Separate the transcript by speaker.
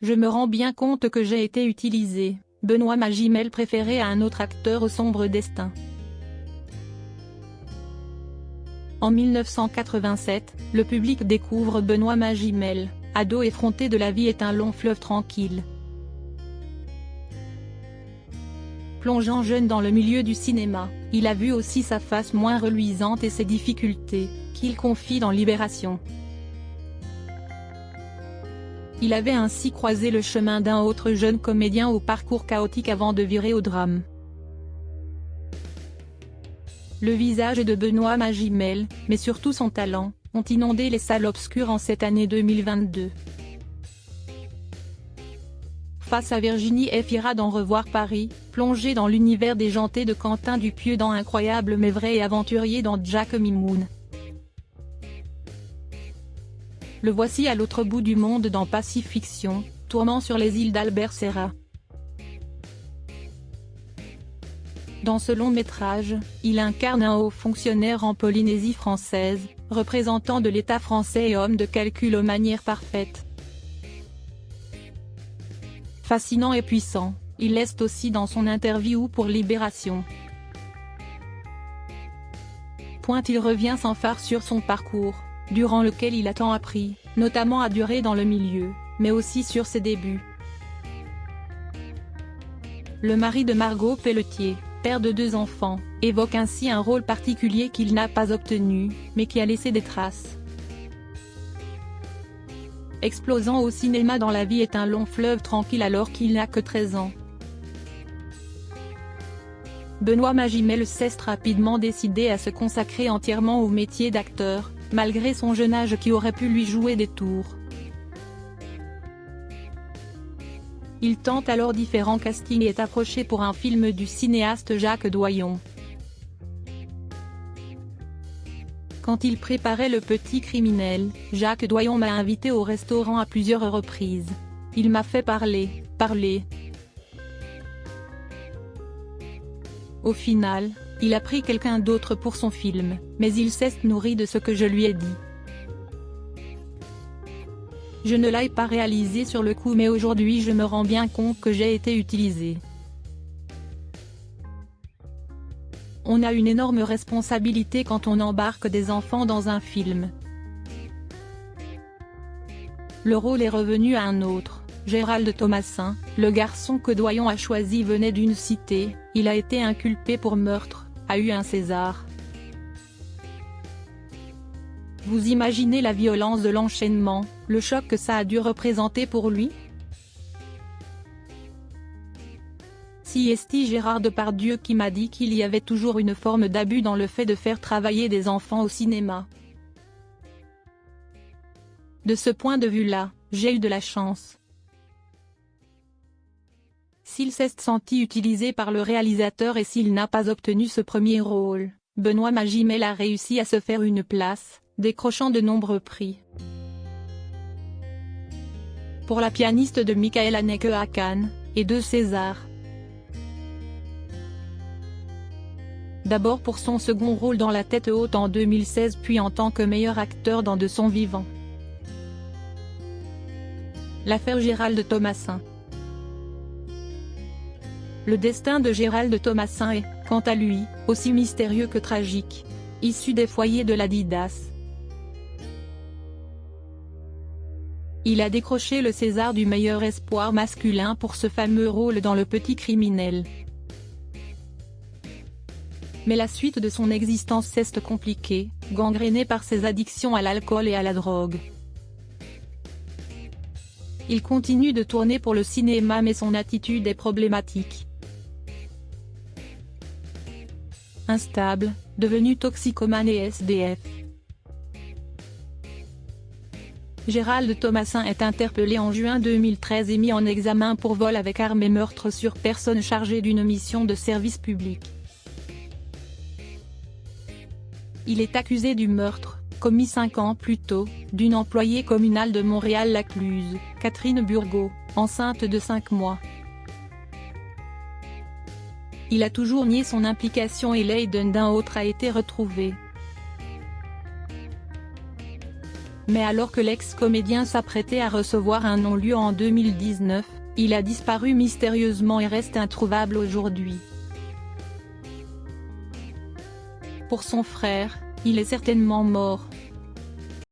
Speaker 1: Je me rends bien compte que j'ai été utilisé. Benoît Magimel préféré à un autre acteur au sombre destin. En 1987, le public découvre Benoît Magimel, ado effronté de la vie est un long fleuve tranquille. Plongeant jeune dans le milieu du cinéma, il a vu aussi sa face moins reluisante et ses difficultés, qu'il confie dans Libération. Il avait ainsi croisé le chemin d'un autre jeune comédien au parcours chaotique avant de virer au drame. Le visage de Benoît Magimel, mais surtout son talent, ont inondé les salles obscures en cette année 2022. Face à Virginie Efira dans Revoir Paris, plongé dans l'univers déjanté de Quentin Dupieux dans Incroyable mais vrai et aventurier dans Jack Mimoun. Le voici à l'autre bout du monde dans Pacifiction, tournant sur les îles d'Albert Serra. Dans ce long métrage, il incarne un haut fonctionnaire en Polynésie française, représentant de l'État français et homme de calcul aux manières parfaites. Fascinant et puissant, il l'est aussi dans son interview pour Libération. Il revient sans phare sur son parcours, durant lequel il a tant appris, notamment à durer dans le milieu, mais aussi sur ses débuts. Le mari de Margot Pelletier, père de 2 enfants, évoque ainsi un rôle particulier qu'il n'a pas obtenu, mais qui a laissé des traces. Explosant au cinéma dans La vie est un long fleuve tranquille alors qu'il n'a que 13 ans. Benoît Magimel s'est rapidement décidé à se consacrer entièrement au métier d'acteur, malgré son jeune âge qui aurait pu lui jouer des tours. Il tente alors différents castings et est approché pour un film du cinéaste Jacques Doyon. Quand il préparait Le Petit Criminel, Jacques Doyon m'a invité au restaurant à plusieurs reprises. Il m'a fait parler. Au final, il a pris quelqu'un d'autre pour son film, mais il s'est nourri de ce que je lui ai dit. Je ne l'ai pas réalisé sur le coup mais aujourd'hui je me rends bien compte que j'ai été utilisé. On a une énorme responsabilité quand on embarque des enfants dans un film. Le rôle est revenu à un autre, Gérald Thomasin, le garçon que Doyon a choisi venait d'une cité, il a été inculpé pour meurtre, a eu un César. Vous imaginez la violence de l'enchaînement, le choc que ça a dû représenter pour lui? C'est Gérard Depardieu qui m'a dit qu'il y avait toujours une forme d'abus dans le fait de faire travailler des enfants au cinéma. De ce point de vue-là, j'ai eu de la chance. S'il s'est senti utilisé par le réalisateur et s'il n'a pas obtenu ce premier rôle, Benoît Magimel a réussi à se faire une place, décrochant de nombreux prix. Pour La pianiste de Michael Haneke à Cannes, et 2 Césars. D'abord pour son second rôle dans La tête haute en 2016 puis en tant que meilleur acteur dans De son vivant. L'affaire Gérald Thomasin. Le destin de Gérald Thomasin est, quant à lui, aussi mystérieux que tragique. Issu des foyers de l'Adidas. Il a décroché le César du meilleur espoir masculin pour ce fameux rôle dans Le Petit Criminel. Mais la suite de son existence s'est compliquée, gangrénée par ses addictions à l'alcool et à la drogue. Il continue de tourner pour le cinéma mais son attitude est problématique. Instable, devenu toxicomane et SDF. Gérald Thomasin est interpellé en juin 2013 et mis en examen pour vol avec arme et meurtre sur personne chargée d'une mission de service public. Il est accusé du meurtre, commis 5 ans plus tôt, d'une employée communale de Montréal-Lacluse, Catherine Burgot, enceinte de 5 mois. Il a toujours nié son implication et l'aide d'un autre a été retrouvé. mais alors que l'ex-comédien s'apprêtait à recevoir un non-lieu en 2019, il a disparu mystérieusement et reste introuvable aujourd'hui. Pour son frère, il est certainement mort.